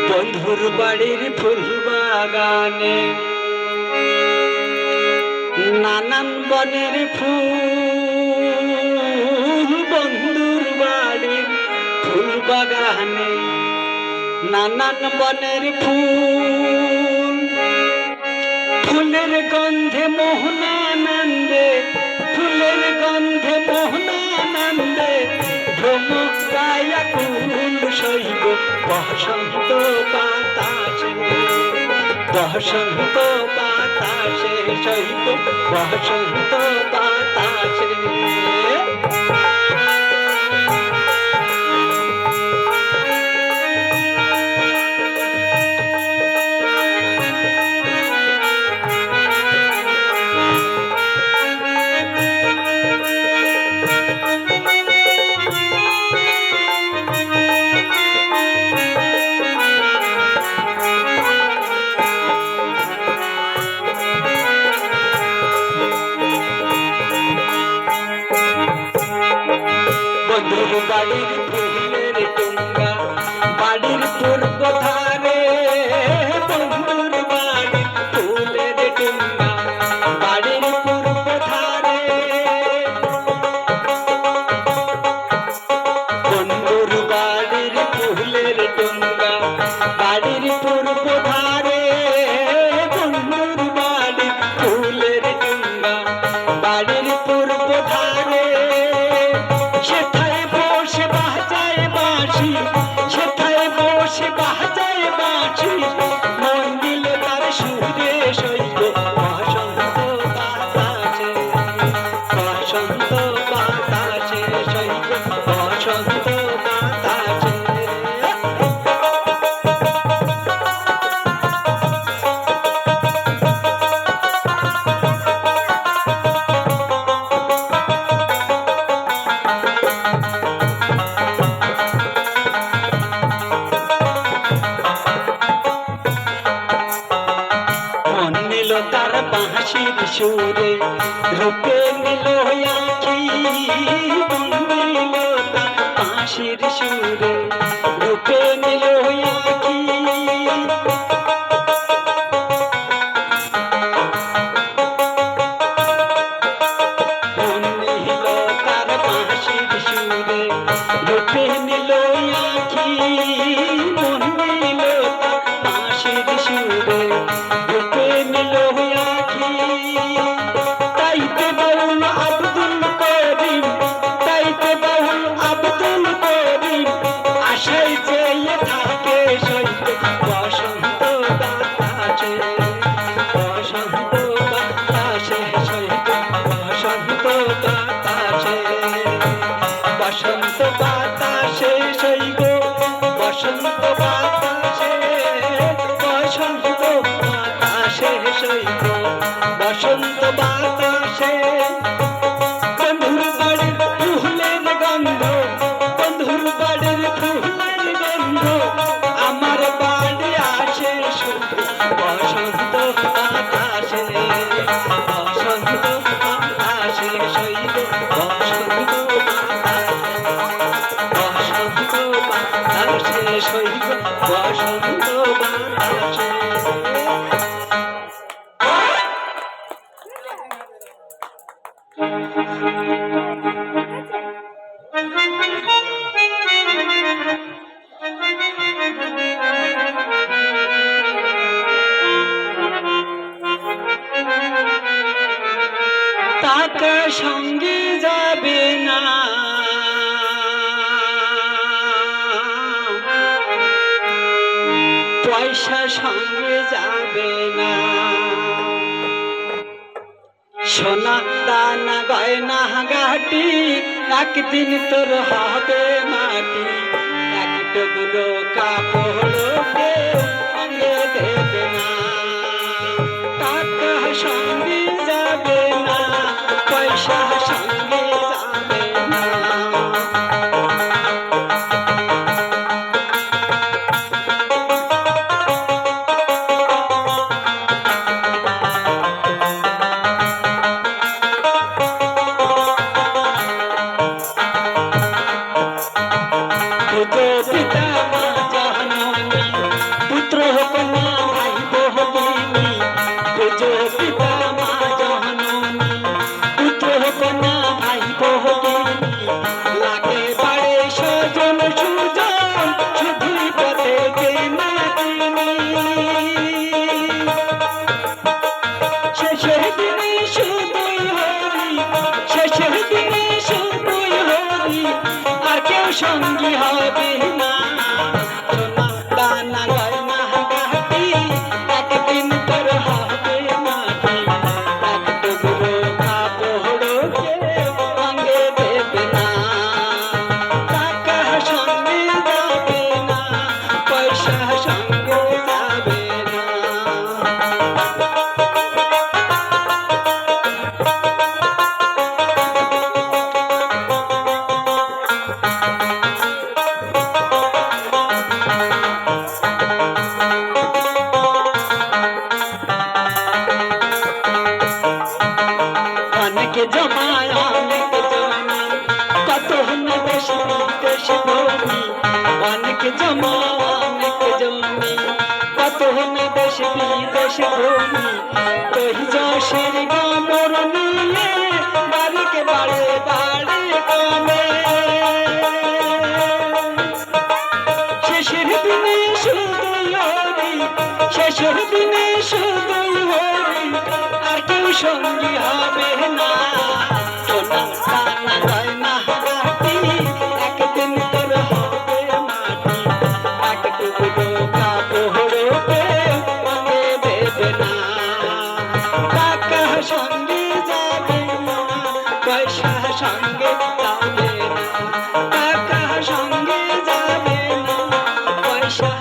বন্ধুর বাড়ির ফুল বাগানে নানান বনের ফুল, বন্ধুর বাড়ির ফুল বাগানে নানান বনের ফুল, ফুলের গন্ধে মোহনানন্দে, ফুলের গন্ধে মোহনানন্দে ভ্রমরায় আকুল সইব বসন্ত বাতাসে, বসন্ত বাতাসে সইব বসন্ত বাতাসে। বন্ধুর বাড়ির ফুলের টুঙ্গা বাড়ির পূর্ব ধারে, বন্ধুর বাড়ির ফুলের টুঙ্গা বাড়ির পূর্ব ধারে, বন্ধুর বাড়ির ফুলের টুঙ্গা বাড়ির পূর্ব ধারে, বন্ধুর বাড়ির ফুলের টুঙ্গা বাড়ির পূর্ব ধারে, সেথায় বসে বাজায় বাঁশি, সেথায় বসে বাজায় বাঁশি, মন দিল তার সুরে সইব বসন্ত বাতাসে, বসন্ত বাতাসে সইব বসন্ত বাতাসে। তার বাঁশির সুরে রূপে নিল আঁখি, নিল তার বাঁশির সুরে রূপে নিল আঁখি, নিল তার বাঁশির সুরে রূপে নিল আঁখি, নিল তার বাঁশির সুরে রূপে নিল আঁখি। তাইতে বাউল আব্দুল করিম, তাইতে বাউল আব্দুল করিম আশায় চেয়ে থাকে সইব বসন্ত বাতাসে, বসন্ত বাতাসে সইব বসন্ত বাতাসে, বসন্ত বাতাসে সইব বসন্ত বাতাসে, বসন্ত বাতাসে সইব বসন্ত বাতাসে। বন্ধুর বাড়ির ফুলের গন্ধ, বন্ধুর বাড়ির ফুলের গন্ধ আমার বাড়ি আসে শুধু বসন্ত বাতাসে, বসন্ত বাতাসে সইব বসন্ত বাতাসে, বসন্ত বাতাসে সইব বসন্ত বাতাসে। টাকা সঙ্গে যাবে না, পয়সা সঙ্গে যাবে না, সোনা দানা গয়না গাটি একদিন তোর হবে মাটি, এক টুকরো কাপড়কে সঙ্গে দেবে না, টাকা সঙ্গে যাবে না, পয়সা সঙ্গে যাবে না। বুঝো পিতা মা জননী, পুত্র হোক না ভাই ভগিনী, বুঝো পিতা মা জননী, পুত্র হোক না ভাই ভগিনী, লাগে বাড়ে স্বজন সুজন, শুধুই পথে কেনা তিনি। শেষের দিনে শুধুই হরি, শেষের দিনে শুধুই হরি, আর কেউ সঙ্গী হবে না। সোনা দানা গয়না গাটি, একদিন তোর হবে মাটি, এক টুকরো কাপড় কেউ সঙ্গে দেবে না। টাকা সঙ্গে যাবে না, পয়সা সঙ্গে যাবে না। অনেক জমায় অনেক জমি, কত না দেশ বিদেশ ভূমি, অনেক জমা অনেক জমি, কত না দেশ বিদেশ ভূমি, ওই যশের গমর নিয়ে বাড়িকে বাড়ে বাড়ে কমে। শেষের দিনে শুধুই হরি, শেষের দিনে শুধুই হরি, আর কেউ সঙ্গী হবে না। সোনা দানা গয়না গাটি, একদিন তোর হবে মাটি, এক টুকরো কাপড় কেউ সঙ্গে দেবে না। টাকা সঙ্গে যাবে না, পয়সা সঙ্গে যাবে না, টাকা সঙ্গে যাবে না, পয়সা